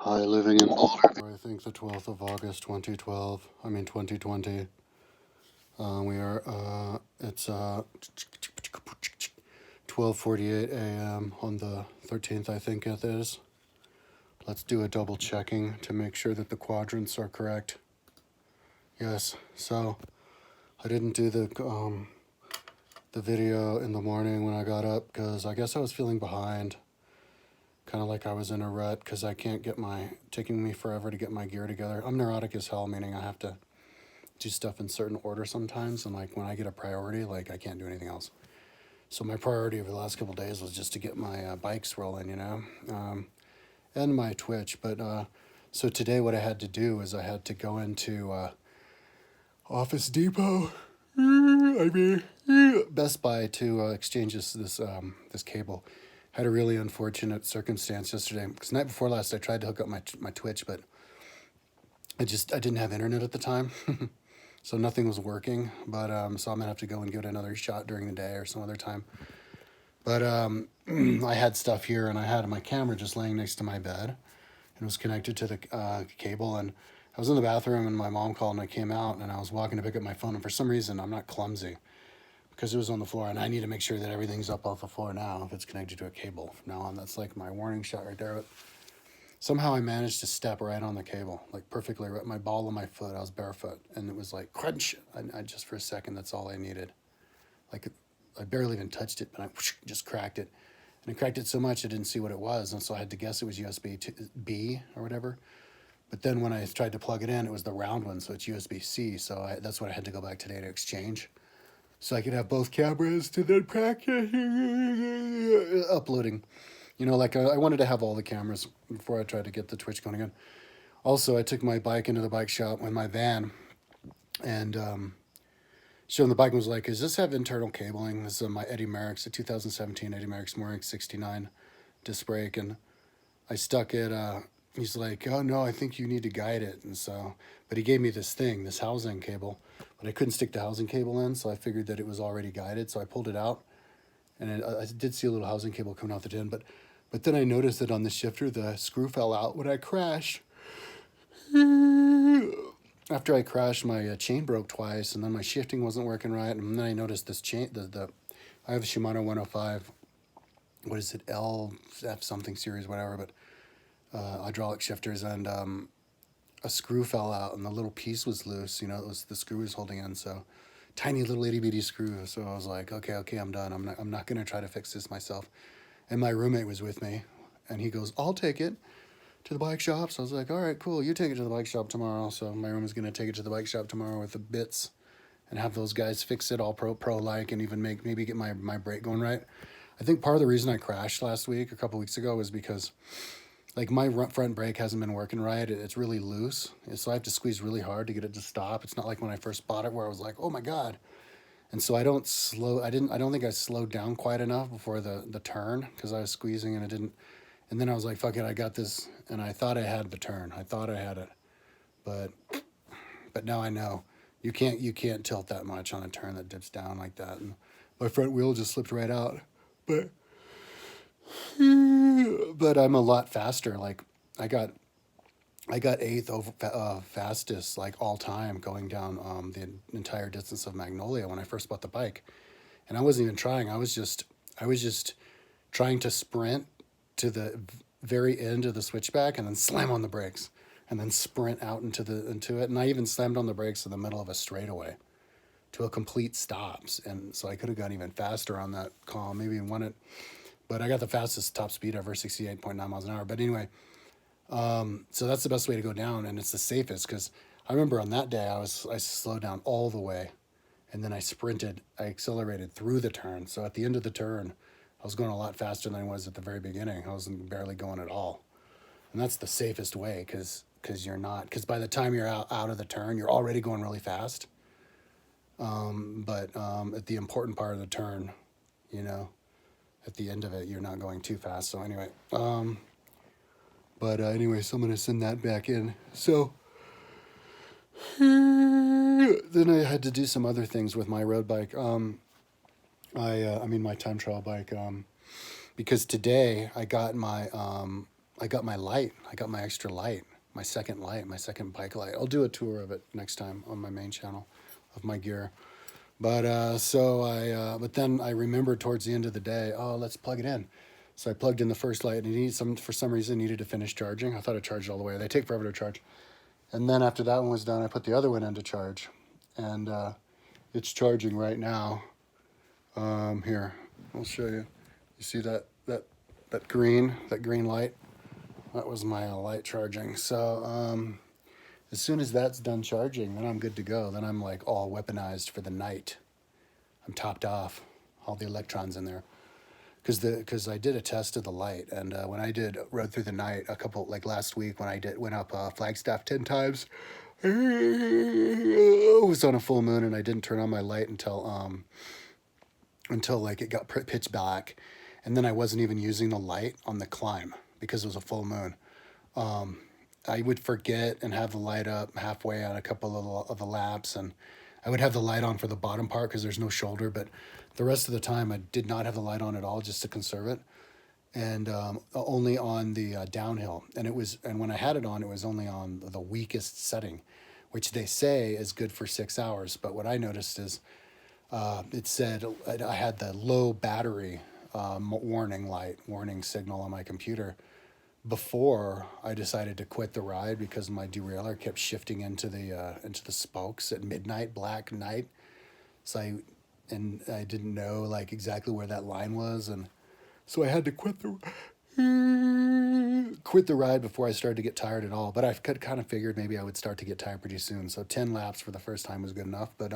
Hi, living in Boulder. I think the 12th of August, 2020. It's 12:48 a.m. on the 13th, I think it is. Let's do a double checking to make sure that the quadrants are correct. Yes, so I didn't do the video in the morning when I got up because I guess I was feeling behind. Kind of like I was in a rut because I can't get taking me forever to get my gear together. I'm neurotic as hell, meaning I have to do stuff in certain order sometimes. And like when I get a priority, like I can't do anything else. So my priority over the last couple of days was just to get my bikes rolling, and my Twitch. But so today what I had to do is I had to go into Office Depot, Best Buy to exchange this cable. Had a really unfortunate circumstance yesterday because night before last I tried to hook up my Twitch, but I didn't have internet at the time, so nothing was working. But so I'm gonna have to go and give it another shot during the day or some other time. But I had stuff here, and I had my camera just laying next to my bed, and it was connected to the cable. And I was in the bathroom, and my mom called, and I came out, and I was walking to pick up my phone, and for some reason I'm not clumsy, because it was on the floor, and I need to make sure that everything's up off the floor now if it's connected to a cable from now on. That's like my warning shot right there. But somehow I managed to step right on the cable, like perfectly right. My ball of my foot, I was barefoot, and it was like crunch. I just for a second, that's all I needed. Like I barely even touched it, but I just cracked it. And I cracked it so much I didn't see what it was, and so I had to guess it was USB B or whatever. But then when I tried to plug it in, it was the round one, so it's USB C. So that's what I had to go back today to exchange, so I could have both cameras to then practice uploading. Like I wanted to have all the cameras before I tried to get the Twitch going again. Also, I took my bike into the bike shop with my van, and showed him the bike and was like, "Does this have internal cabling?" This is my Eddie Merckx, a 2017 Eddie Merckx Morinx 69 disc brake, and I stuck it. He's like, "Oh no, I think you need to guide it." And so, but he gave me this housing cable, but I couldn't stick the housing cable in, so I figured that it was already guided. So I pulled it out, and I did see a little housing cable coming out the end, but then I noticed that on the shifter the screw fell out when I crashed. After I crashed, my chain broke twice, and then my shifting wasn't working right, and then I noticed this chain. I have a Shimano 105. What is it? LF something series, whatever, but hydraulic shifters, and a screw fell out, and the little piece was loose. It was the screw was holding in, so tiny little itty bitty screw. So I was like, okay, I'm done. I'm not gonna try to fix this myself. And my roommate was with me, and he goes, "I'll take it to the bike shop." So I was like, "All right, cool. You take it to the bike shop tomorrow." So my room is gonna take it to the bike shop tomorrow with the bits, and have those guys fix it all pro like, and even maybe get my brake going right. I think part of the reason I crashed last week, a couple weeks ago, was because like my front brake hasn't been working right. It's really loose, so I have to squeeze really hard to get it to stop. It's not like when I first bought it where I was like, "Oh my god." And so I don't slow. I don't think I slowed down quite enough before the turn because I was squeezing and it didn't. And then I was like, "Fuck it, I got this." And I thought I had the turn. I thought I had it, but now I know you can't tilt that much on a turn that dips down like that. And my front wheel just slipped right out, but I'm a lot faster. Like I got eighth over fastest like all time going down the entire distance of Magnolia when I first bought the bike, and I wasn't even trying. I was just trying to sprint to the very end of the switchback and then slam on the brakes and then sprint out into it. And I even slammed on the brakes in the middle of a straightaway to a complete stops. And so I could have gone even faster on that call, maybe even won it. But I got the fastest top speed ever, 68.9 miles an hour. But anyway, so that's the best way to go down, and it's the safest because I remember on that day I slowed down all the way, and then I accelerated through the turn. So at the end of the turn, I was going a lot faster than I was at the very beginning. I wasn't barely going at all, and that's the safest way because by the time you're out of the turn, you're already going really fast. But at the important part of the turn, you know, at the end of it, you're not going too fast. So anyway, anyway, so I'm gonna send that back in. So then I had to do some other things with my road bike. I mean my time trial bike. Because today I got my I got my light. I got my extra light, my second light, my second bike light. I'll do a tour of it next time on my main channel of my gear. But but then I remembered towards the end of the day, oh, let's plug it in. So I plugged in the first light, and for some reason needed to finish charging. I thought it charged all the way. They take forever to charge. And then after that one was done, I put the other one into charge, and it's charging right now. Here, I'll show you. You see that green light? That was my light charging. So as soon as that's done charging, then I'm good to go. Then I'm like all weaponized for the night. I'm topped off, all the electrons in there. Because I did a test of the light, and when I rode through the night a couple, like last week when I went up Flagstaff 10 times, it was on a full moon, and I didn't turn on my light until like it got pitch black, and then I wasn't even using the light on the climb because it was a full moon. I would forget and have the light up halfway on a couple of the laps, and I would have the light on for the bottom part because there's no shoulder, but the rest of the time I did not have the light on at all, just to conserve it, and only on the downhill. And when I had it on, it was only on the weakest setting, which they say is good for 6 hours. But what I noticed is it said I had the low battery warning signal on my computer before I decided to quit the ride because my derailleur kept shifting into the spokes at midnight, black night. So I didn't know like exactly where that line was, and so I had to quit the ride before I started to get tired at all. But I kind of figured maybe I would start to get tired pretty soon. So 10 laps for the first time was good enough. But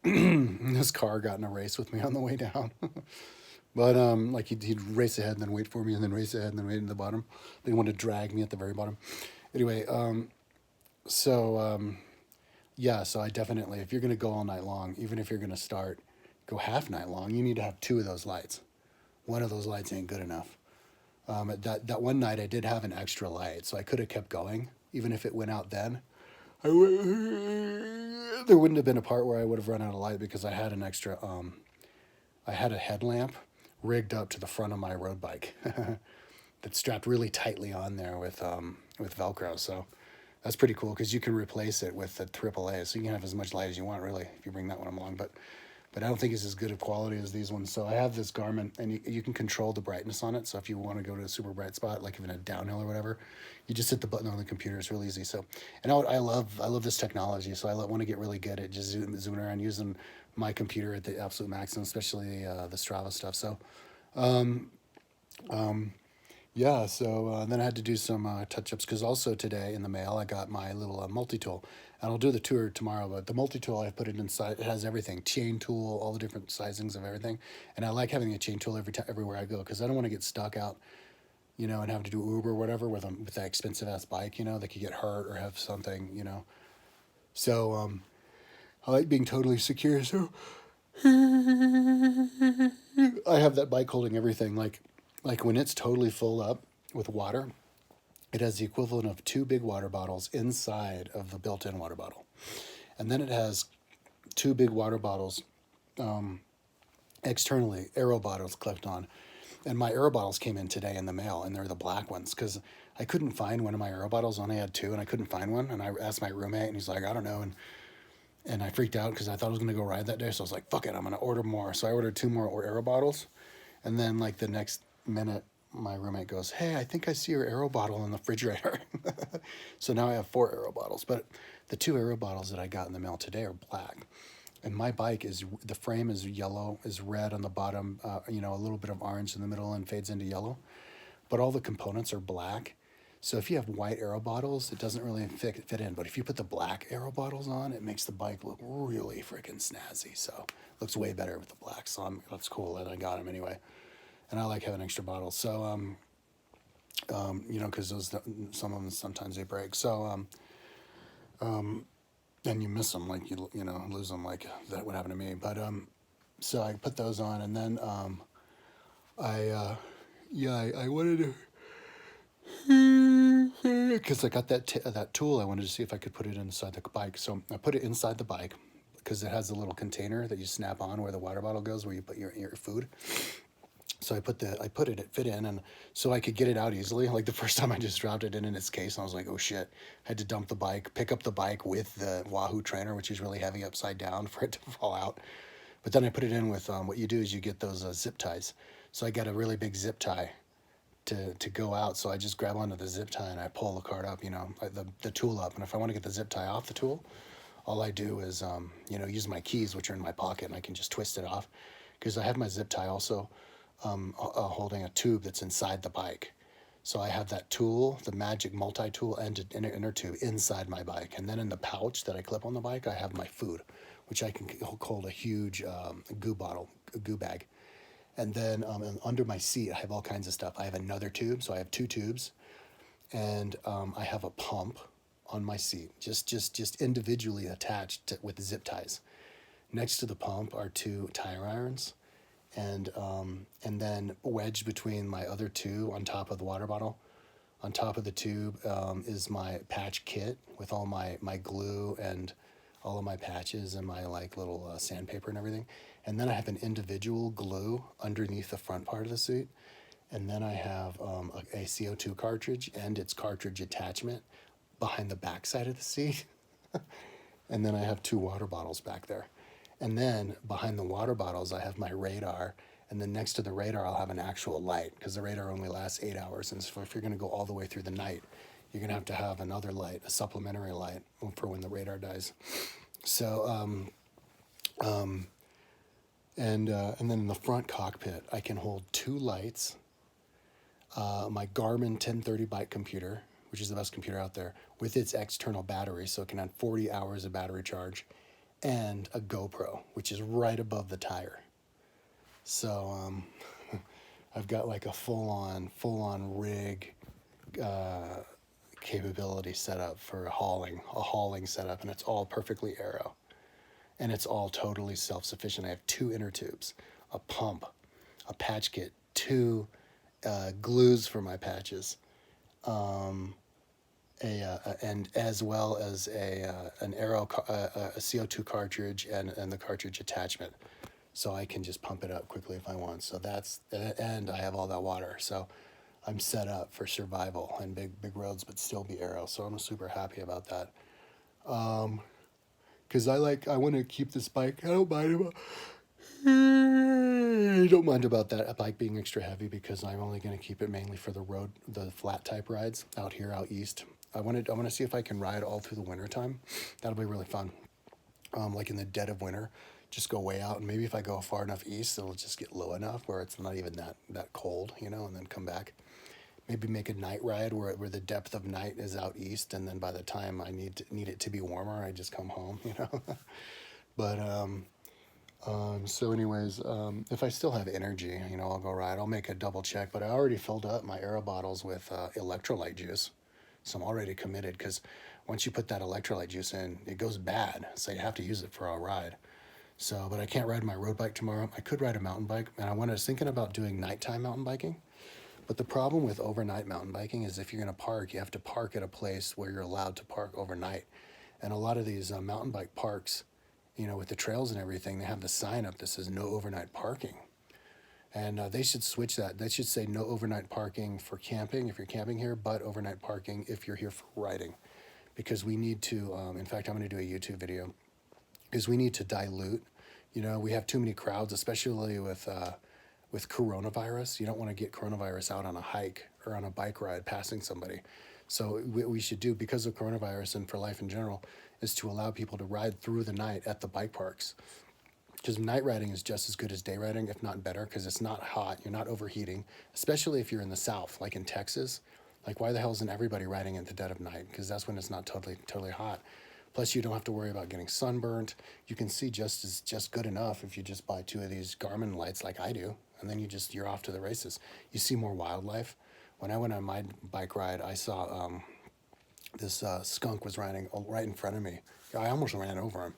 this car got in a race with me on the way down. But like he'd race ahead and then wait for me, and then race ahead and then wait in the bottom. They wanted to drag me at the very bottom. Anyway, yeah, so I definitely, if you're going to go all night long, even if you're going to go half night long, you need to have 2 of those lights. One of those lights ain't good enough. That one night I did have an extra light, so I could have kept going, even if it went out then. There wouldn't have been a part where I would have run out of light because I had an extra, I had a headlamp rigged up to the front of my road bike that's strapped really tightly on there with Velcro. So that's pretty cool because you can replace it with the AAA, so you can have as much light as you want, really, if you bring that one along. But I don't think it's as good a quality as these ones. So I have this Garmin, and you can control the brightness on it. So if you want to go to a super bright spot, like even a downhill or whatever, you just hit the button on the computer. It's really easy. So, and I love this technology. So I want to get really good at just zooming around using my computer at the absolute maximum, especially the Strava stuff. So, yeah, so then I had to do some touch-ups because also today in the mail I got my little multi-tool. And I'll do the tour tomorrow, but the multi-tool, I put it inside. It has everything, chain tool, all the different sizings of everything. And I like having a chain tool everywhere I go because I don't want to get stuck out, and have to do Uber or whatever with that expensive-ass bike, that could get hurt or have something, So I like being totally secure, so I have that bike holding everything. Like when it's totally full up with water, it has the equivalent of 2 big water bottles inside of the built-in water bottle. And then it has 2 big water bottles externally, Aero bottles clipped on. And my Aero bottles came in today in the mail, and they're the black ones because I couldn't find one of my Aero bottles. I only had 2, and I couldn't find one. And I asked my roommate, and he's like, I don't know. And I freaked out because I thought I was going to go ride that day. So I was like, fuck it, I'm going to order more. So I ordered 2 more Aero bottles. And then like the next minute, my roommate goes, hey, I think I see your Aero bottle in the refrigerator. So now I have 4 Aero bottles. But the 2 Aero bottles that I got in the mail today are black. And my bike the frame is yellow, is red on the bottom, a little bit of orange in the middle and fades into yellow. But all the components are black. So if you have white Aero bottles, it doesn't really fit in. But if you put the black Aero bottles on, it makes the bike look really freaking snazzy. So it looks way better with the black. So that's cool that I got them anyway. And I like having extra bottles. So, because some of them sometimes they break. So, and you miss them, like you lose them, like that would happen to me. But so I put those on, and then I wanted to, because I got that tool. I wanted to see if I could put it inside the bike. So I put it inside the bike because it has a little container that you snap on where the water bottle goes, where you put your food. So it fit in, and so I could get it out easily. Like the first time I just dropped it in its case, and I was like, oh shit. I had to dump the bike, pick up the bike with the Wahoo trainer, which is really heavy upside down for it to fall out. But then I put it in with what you do is you get those zip ties. So I got a really big zip tie to go out. So I just grab onto the zip tie and I pull the cart up, the tool up. And if I want to get the zip tie off the tool, all I do is, use my keys, which are in my pocket, and I can just twist it off. Because I have my zip tie also holding a tube that's inside the bike. So I have that tool, the magic multi-tool and inner tube inside my bike. And then in the pouch that I clip on the bike, I have my food, which I can hold a huge a goo bag. And then under my seat, I have all kinds of stuff. I have another tube, so I have two tubes, and I have a pump on my seat, just individually attached with zip ties. Next to the pump are two tire irons, and then wedged between my other two on top of the water bottle. On top of the tube is my patch kit with all my glue and all of my patches and my like little sandpaper and everything. And then I have an individual glue underneath the front part of the suit. And then I have a CO2 cartridge and its cartridge attachment behind the back side of the seat. And then I have two water bottles back there. And then behind the water bottles, I have my radar. And then next to the radar, I'll have an actual light because the radar only lasts 8 hours. And so if you're going to go all the way through the night, you're going to have another light, a supplementary light for when the radar dies. So, and then in the front cockpit, I can hold two lights, my Garmin 1030 bike computer, which is the best computer out there, with its external battery, so it can have 40 hours of battery charge, and a GoPro, which is right above the tire. So I've got like a full-on rig capability set up for a hauling setup, and it's all perfectly aero, and it's all totally self-sufficient. I have two inner tubes, a pump, a patch kit, two glues for my patches, and as well as an aero a CO2 cartridge and the cartridge attachment, so I can just pump it up quickly if I want. So and I have all that water, so I'm set up for survival and big roads, but still be aero. So I'm super happy about that. Because I want to keep this bike. I don't mind about that bike being extra heavy because I'm only going to keep it mainly for the flat type rides out east. I want to see if I can ride all through the winter time. That'll be really fun. Like in the dead of winter, just go way out, and maybe if I go far enough east, it'll just get low enough where it's not even that cold, and then come back. Maybe make a night ride where the depth of night is out east, and then by the time I need it to be warmer, I just come home, But so anyways, if I still have energy, I'll go ride. I'll make a double check, but I already filled up my aero bottles with electrolyte juice, so I'm already committed. Because once you put that electrolyte juice in, it goes bad, so you have to use it for a ride. So, but I can't ride my road bike tomorrow. I could ride a mountain bike, and I was thinking about doing nighttime mountain biking. But the problem with overnight mountain biking is if you're going to park, you have to park at a place where you're allowed to park overnight. And a lot of these mountain bike parks, with the trails and everything, they have the sign up that says no overnight parking. And they should switch that. They should say no overnight parking for camping if you're camping here, but overnight parking if you're here for riding. Because we need to, in fact, I'm going to do a YouTube video, is we need to dilute. We have too many crowds, especially with coronavirus. You don't want to get coronavirus out on a hike or on a bike ride passing somebody. So what we should do, because of coronavirus and for life in general, is to allow people to ride through the night at the bike parks. Because night riding is just as good as day riding, if not better, because it's not hot, you're not overheating, especially if you're in the South, like in Texas. Like, why the hell isn't everybody riding at the dead of night? Because that's when it's not totally hot. Plus, you don't have to worry about getting sunburnt. You can see just good enough if you just buy two of these Garmin lights like I do, and then you're off to the races. You see more wildlife. When I went on my bike ride, I saw this skunk was riding right in front of me. I almost ran over him.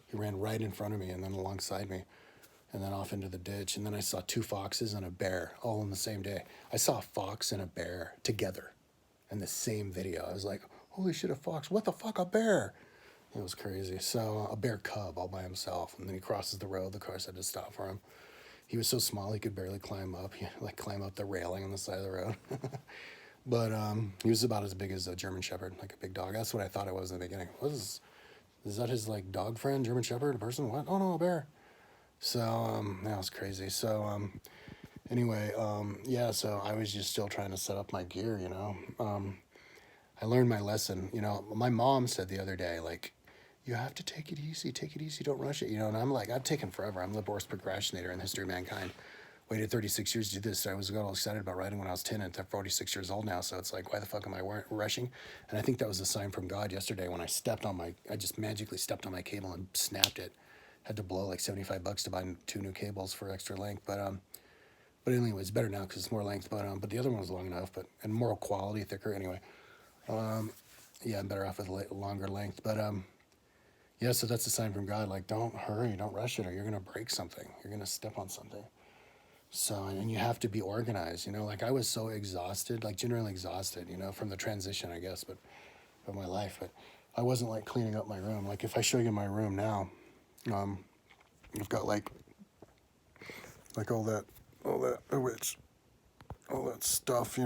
He ran right in front of me and then alongside me, and then off into the ditch. And then I saw two foxes and a bear all in the same day. I saw a fox and a bear together in the same video. I was like, holy shit, a fox. What the fuck, a bear? It was crazy. So a bear cub all by himself. And then he crosses the road. The car had to stop for him. He was so small he could barely climb up. He like climb up the railing on the side of the road. But he was about as big as a German Shepherd, like a big dog. That's what I thought it was in the beginning. What is that his like dog friend, German Shepherd, a person? What? Oh no, a bear. So that was crazy. So anyway, yeah. So I was just still trying to set up my gear. I learned my lesson. My mom said the other day, like, you have to take it easy, don't rush it. And I'm like, I've taken forever. I'm the worst procrastinator in the history of mankind. Waited 36 years to do this. I got all excited about riding when I was 10 and I'm 46 years old now. So it's like, why the fuck am I rushing? And I think that was a sign from God yesterday when I just magically stepped on my cable and snapped it. Had to blow like $75 to buy 2 new cables for extra length. But anyway, it's better now because it's more length. But the other one was long enough, and more quality, thicker. Anyway, yeah, I'm better off with longer length. But yeah, so that's a sign from God. Like, don't hurry, don't rush it, or you're gonna break something. You're gonna step on something. So, and you have to be organized, like I was so exhausted, like generally exhausted, from the transition, I guess, but of my life. But I wasn't like cleaning up my room. Like if I show you my room now, I've got like all that stuff,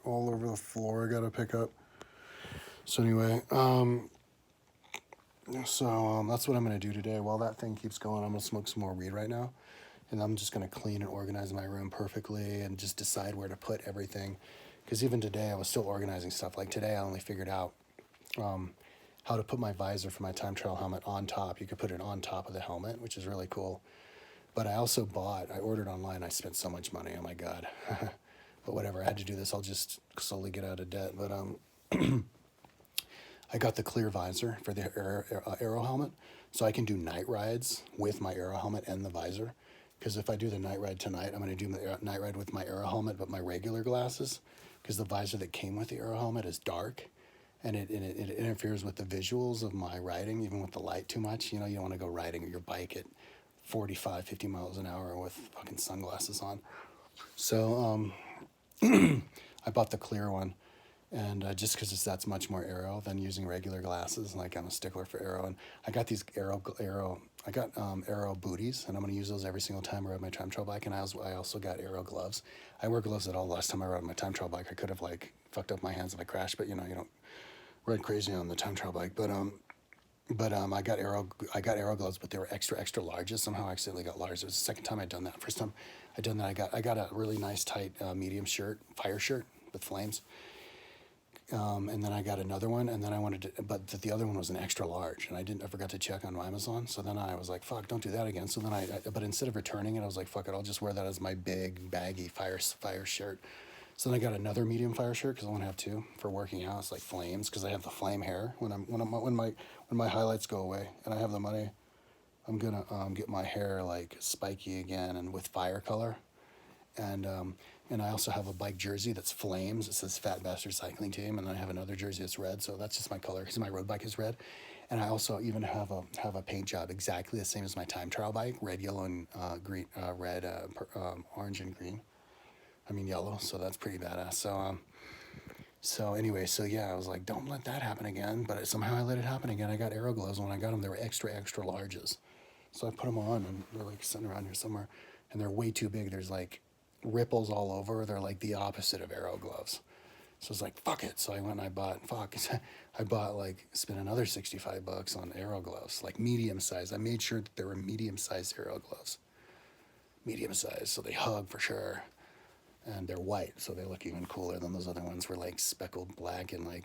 all over the floor I gotta pick up. So anyway, that's what I'm gonna do today. While that thing keeps going, I'm gonna smoke some more weed right now. And I'm just going to clean and organize my room perfectly and just decide where to put everything. Because even today, I was still organizing stuff. Like today, I only figured out how to put my visor for my time trial helmet on top. You could put it on top of the helmet, which is really cool. But I ordered online. I spent so much money. Oh my God. But whatever, I had to do this. I'll just slowly get out of debt. But I got the clear visor for the aero helmet. So I can do night rides with my aero helmet and the visor. Because if I do the night ride tonight, I'm going to do the night ride with my aero helmet, but my regular glasses, because the visor that came with the aero helmet is dark, and it interferes with the visuals of my riding, even with the light too much. You don't want to go riding your bike at 45, 50 miles an hour with fucking sunglasses on. So I bought the clear one, and just because that's much more aero than using regular glasses. Like I'm a stickler for aero, and I got these aero booties, and I'm going to use those every single time I ride my time trial bike. And I also got aero gloves. I wear gloves at all. Last time I rode my time trial bike, I could have like fucked up my hands if I crashed, but you don't ride crazy on the time trial bike. But I got aero gloves, but they were extra larges. Somehow I accidentally got large. It was the second time I'd done that. First time I'd done that, I got a really nice tight medium shirt, fire shirt with flames. And then I got another one, and then I wanted to, but the other one was an extra large, and I forgot to check on Amazon. So then I was like, fuck, don't do that again. So then but instead of returning it, I was like, fuck it, I'll just wear that as my big baggy fire shirt. So then I got another medium fire shirt because I want to have 2 for working out. It's like flames because I have the flame hair when my highlights go away and I have the money. I'm gonna get my hair like spiky again and with fire color, and I also have a bike jersey that's flames. It says Fat Bastard Cycling Team, and then I have another jersey that's red. So that's just my color because my road bike is red, and I also even have a paint job exactly the same as my time trial bike, red, yellow, and green, orange and green. I mean yellow. So that's pretty badass. So anyway, so yeah, I was like, don't let that happen again. But somehow I let it happen again. I got aero gloves. When I got them, they were extra larges. So I put them on, and they're like sitting around here somewhere, and they're way too big. There's like ripples all over. They're like the opposite of aero gloves. So I was like, fuck it. So I went and I spent another $65 on aero gloves, like medium size. I made sure that there were medium sized aero gloves. Medium size, so they hug for sure. And they're white, so they look even cooler than those other ones were like speckled black and like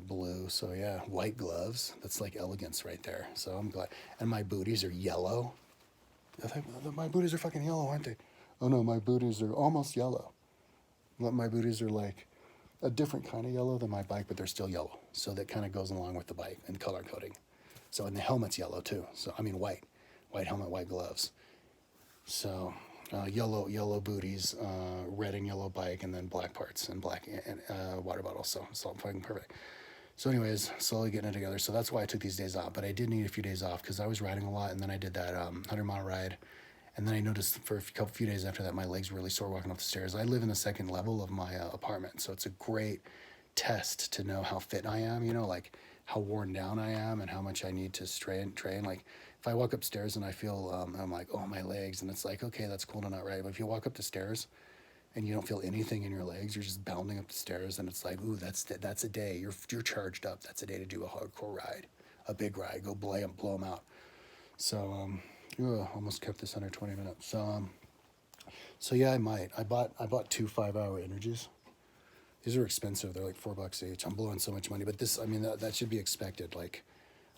blue. So yeah, white gloves. That's like elegance right there. So I'm glad. And my booties are yellow. I think my booties are fucking yellow, aren't they? Oh no, my booties are almost yellow. My booties are like a different kind of yellow than my bike, but they're still yellow. So that kind of goes along with the bike and color coding. So, and the helmet's yellow too. So, I mean, white helmet, white gloves. So, yellow booties, red and yellow bike, and then black parts and black and water bottle. So it's all fucking perfect. So anyways, slowly getting it together. So that's why I took these days off. But I did need a few days off because I was riding a lot, and then I did that 100-mile ride. And then I noticed for a few days after that, my legs were really sore walking up the stairs. I live in the second level of my apartment, so it's a great test to know how fit I am, like how worn down I am and how much I need to train. Like if I walk upstairs and I feel, I'm like, oh, my legs, and it's like, okay, that's cool to not ride. But if you walk up the stairs and you don't feel anything in your legs, you're just bounding up the stairs, and it's like, ooh, that's a day. You're charged up. That's a day to do a hardcore ride, a big ride. Go blow them out. So, almost kept this under 20 minutes. So yeah, I might. I bought 2 5-hour energies. These are expensive. They're like $4 each. I'm blowing so much money, but this, I mean, that should be expected. Like,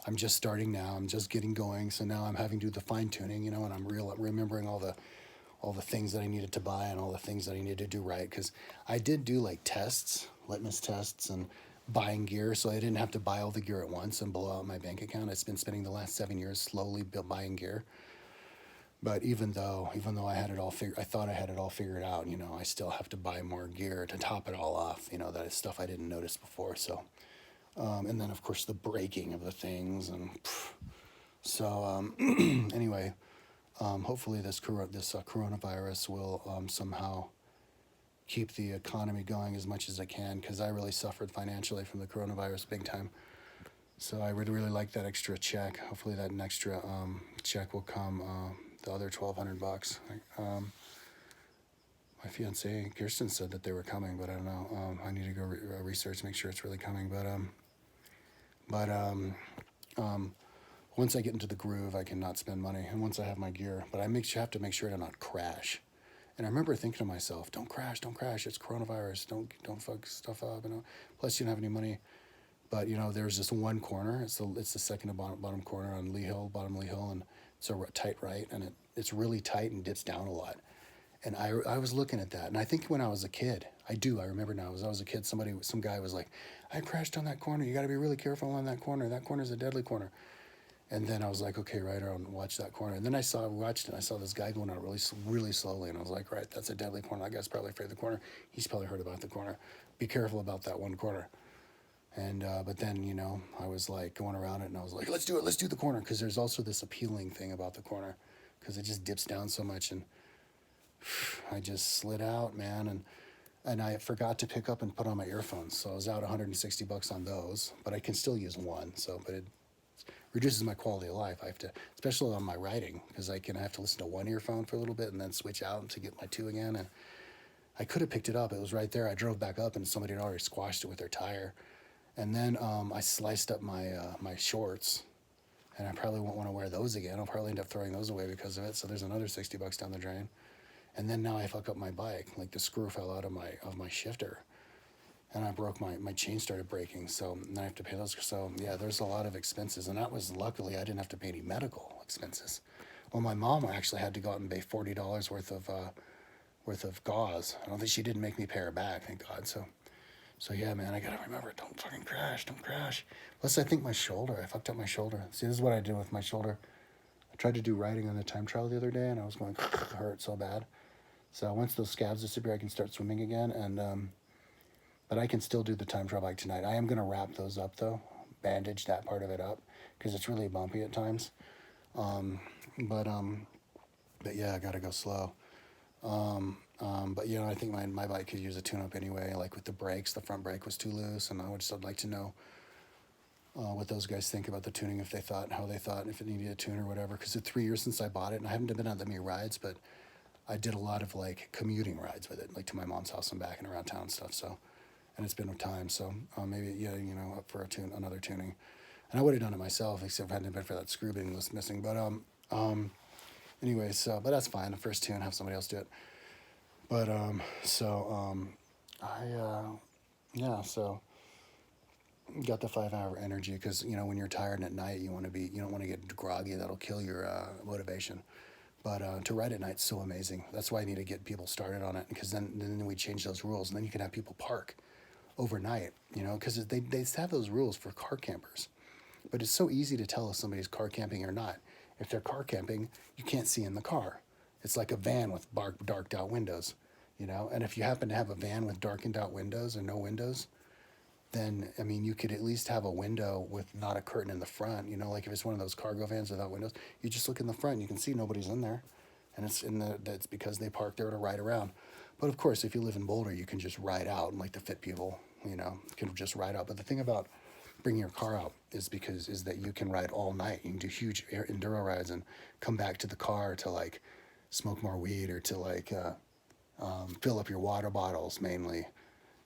I'm just starting now. I'm just getting going. So now I'm having to do the fine tuning, you know, and I'm remembering all the things that I needed to buy and all the things that I needed to do right. Because I did do like tests, litmus tests, and buying gear, so I didn't have to buy all the gear at once and blow out my bank account. I've been spending the last 7 years slowly buying gear. But even though I had it all figured, I thought I had it all figured out. You know, I still have to buy more gear to top it all off. You know, that is stuff I didn't notice before. So, and then of course the breaking of the things, and so anyway, hopefully this coronavirus will somehow keep the economy going as much as it can, because I really suffered financially from the coronavirus big time. So I would really like that extra check. Hopefully that extra check will come. The other $1,200. My fiance Kirsten said that they were coming, but I don't know. I need to go research, make sure it's really coming. But once I get into the groove, I can not spend money, and once I have my gear, but I have to make sure to not crash. And I remember thinking to myself, don't crash, it's coronavirus, don't fuck stuff up, you know. Plus, you don't have any money. But, you know, there's this one corner, it's the second to bottom corner on bottom Lee Hill, and it's a tight right, and it's really tight and dips down a lot. And I was looking at that, and I think when I was a kid, I remember now, as I was a kid, some guy was like, I crashed on that corner, you got to be really careful on that corner's a deadly corner. And then I was like, okay, right on, watch that corner. And then I saw this guy going out really slowly, and I was like, right, that's a deadly corner. That guy's probably afraid of the corner. He's probably heard about the corner. Be careful about that one corner. And but then, you know, I was like going around it, and I was like, let's do the corner, because there's also this appealing thing about the corner, because it just dips down so much, and I just slid out, man, and I forgot to pick up and put on my earphones, so I was out $160 on those, but I can still use one. So, but it reduces my quality of life. I have to, especially on my riding, because I have to listen to one earphone for a little bit and then switch out to get my two again. And I could have picked it up. It was right there. I drove back up, and somebody had already squashed it with their tire. And then I sliced up my shorts, and I probably won't want to wear those again. I'll probably end up throwing those away because of it. So there's another $60 down the drain. And then now I fuck up my bike. Like, the screw fell out of my shifter, and I broke my chain started breaking. So now I have to pay those. So yeah, there's a lot of expenses, and that was, luckily I didn't have to pay any medical expenses. Well, my mom actually had to go out and pay $40 worth of gauze. I don't think she didn't make me pay her back, thank God. So yeah, man, I gotta remember, don't fucking crash, don't crash. Plus, I think I fucked up my shoulder. See, this is what I did with my shoulder. I tried to do riding on the time trial the other day, and I was going, it hurt so bad. So once those scabs disappear, I can start swimming again, and but I can still do the time trial bike tonight. I am gonna wrap those up though, bandage that part of it up, because it's really bumpy at times. But yeah, I gotta go slow. But you know, I think my bike could use a tune-up anyway. Like with the brakes, the front brake was too loose, and I'd like to know what those guys think about the tuning, how they thought, if it needed a tune or whatever. Because it's 3 years since I bought it, and I haven't been on that many rides, but I did a lot of like commuting rides with it, like to my mom's house and back and around town and stuff. So, and it's been a time, so maybe, yeah, you know, up for another tuning. And I would have done it myself, except if it hadn't been for that screw being missing. But anyway, so, but that's fine. The first tune, have somebody else do it. But yeah, so got the 5-hour energy, because, you know, when you're tired and at night, you don't want to get groggy. That'll kill your motivation. But to ride at night is so amazing. That's why I need to get people started on it, because then we change those rules, and then you can have people park overnight, you know, because they have those rules for car campers. But it's so easy to tell if somebody's car camping or not. If they're car camping, you can't see in the car. It's like a van with darked out windows, you know. And if you happen to have a van with darkened out windows or no windows, then, I mean, you could at least have a window with not a curtain in the front, you know. Like if it's one of those cargo vans without windows, you just look in the front, you can see nobody's in there, and that's because they park there to ride around. But of course, if you live in Boulder, you can just ride out, and like the fit people, you know, can just ride out. But the thing about bringing your car out is that you can ride all night. You can do huge enduro rides and come back to the car to like smoke more weed or to like fill up your water bottles mainly,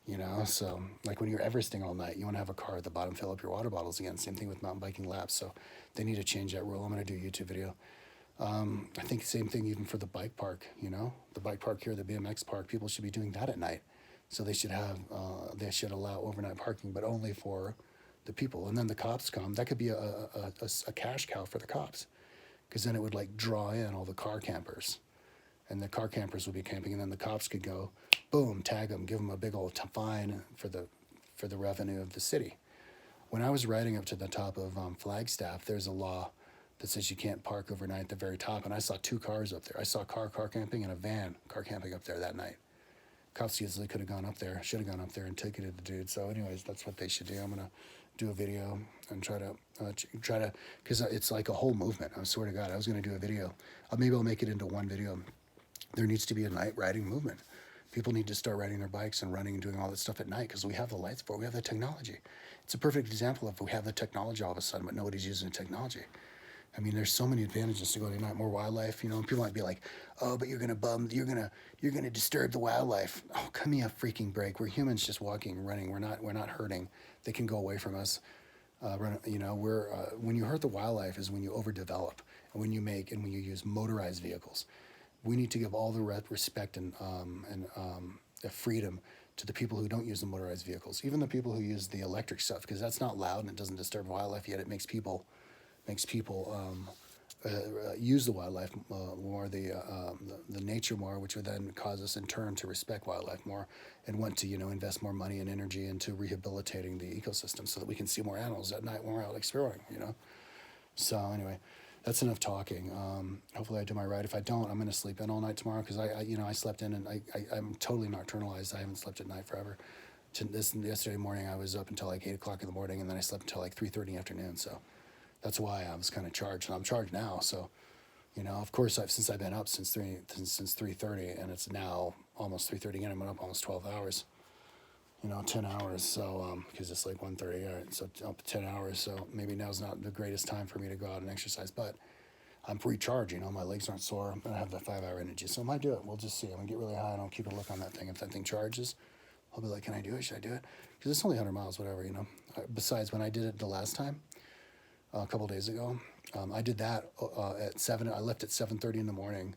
you know. So like when you're Everesting all night, you want to have a car at the bottom, fill up your water bottles again. Same thing with mountain biking laps. So they need to change that rule. I'm going to do a YouTube video. I think same thing even for the bike park, you know, the bike park here, the BMX park, people should be doing that at night. So they should have, they should allow overnight parking, but only for the people. And then the cops come, that could be a cash cow for the cops, because then it would like draw in all the car campers, and the car campers would be camping, and then the cops could go, boom, tag them, give them a big old fine for the revenue of the city. When I was riding up to the top of Flagstaff, there's a law that says you can't park overnight at the very top, and I saw 2 cars up there. I saw car camping and a van car camping up there that night. Cops easily could have gone up there, should have gone up there and ticketed the dude. So anyways, that's what they should do. I'm gonna do a video and try to, because it's like a whole movement. I swear to God, I was gonna do a video. Maybe I'll make it into one video. There needs to be a night riding movement. People need to start riding their bikes and running and doing all that stuff at night, because we have the lights for it. We have the technology. It's a perfect example of we have the technology all of a sudden, but nobody's using the technology. I mean, there's so many advantages to going at night, more wildlife, you know. And people might be like, "Oh, but you're gonna disturb the wildlife." Oh, give me a freaking break. We're humans just walking, running. We're not hurting. They can go away from us. You know, when you hurt the wildlife is when you overdevelop, and when you use motorized vehicles. We need to give all the respect and the freedom to the people who don't use the motorized vehicles, even the people who use the electric stuff, because that's not loud and it doesn't disturb wildlife, yet it makes people use the wildlife more, the nature more, which would then cause us in turn to respect wildlife more and want to, you know, invest more money and energy into rehabilitating the ecosystem so that we can see more animals at night when we're out exploring, you know. So anyway, that's enough talking. Hopefully I do my ride. If I don't, I'm going to sleep in all night tomorrow, because I slept in, and I'm totally nocturnalized. I haven't slept at night forever. Yesterday morning I was up until like 8 o'clock in the morning, and then I slept until like 3:30 in the afternoon. So that's why I was kind of charged, and I'm charged now. So, you know, of course, since I've been up since 3:30, and it's now almost 3:30 again. I'm up almost 12 hours. You know, 10 hours. So, because it's like 1:30, all right, so up 10 hours. So maybe now's not the greatest time for me to go out and exercise, but I'm recharged. You know, my legs aren't sore. I have that 5-hour energy, so I might do it. We'll just see. I'm gonna get really high, and I'll keep a look on that thing. If that thing charges, I'll be like, can I do it? Should I do it? Because it's only 100 miles, whatever. You know. Besides, when I did it the last time, a couple days ago, I did that at 7. I left at 7:30 in the morning,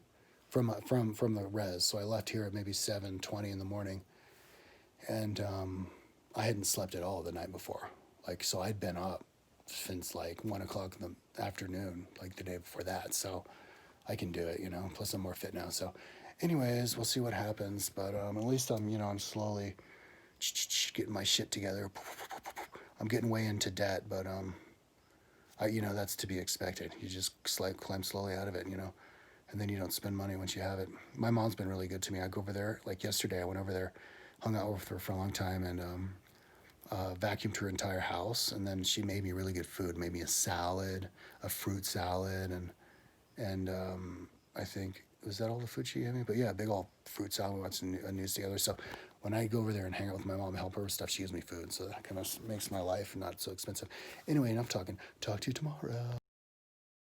from the res. So I left here at maybe 7:20 in the morning, and I hadn't slept at all the night before. Like, so I'd been up since like 1 o'clock in the afternoon, like the day before that. So I can do it, you know. Plus I'm more fit now. So, anyways, we'll see what happens. But at least I'm slowly getting my shit together. I'm getting way into debt, but that's to be expected. You just climb slowly out of it, you know, and then you don't spend money once you have it. My mom's been really good to me. I go over there, like yesterday, I went over there, hung out with her for a long time, and vacuumed her entire house, and then she made me really good food, made me a salad, a fruit salad, and I think, was that all the food she gave me? But yeah, a big old fruit salad. We watched a news together. So when I go over there and hang out with my mom and help her with stuff, she gives me food. So that kind of makes my life not so expensive. Anyway, enough talking. Talk to you tomorrow.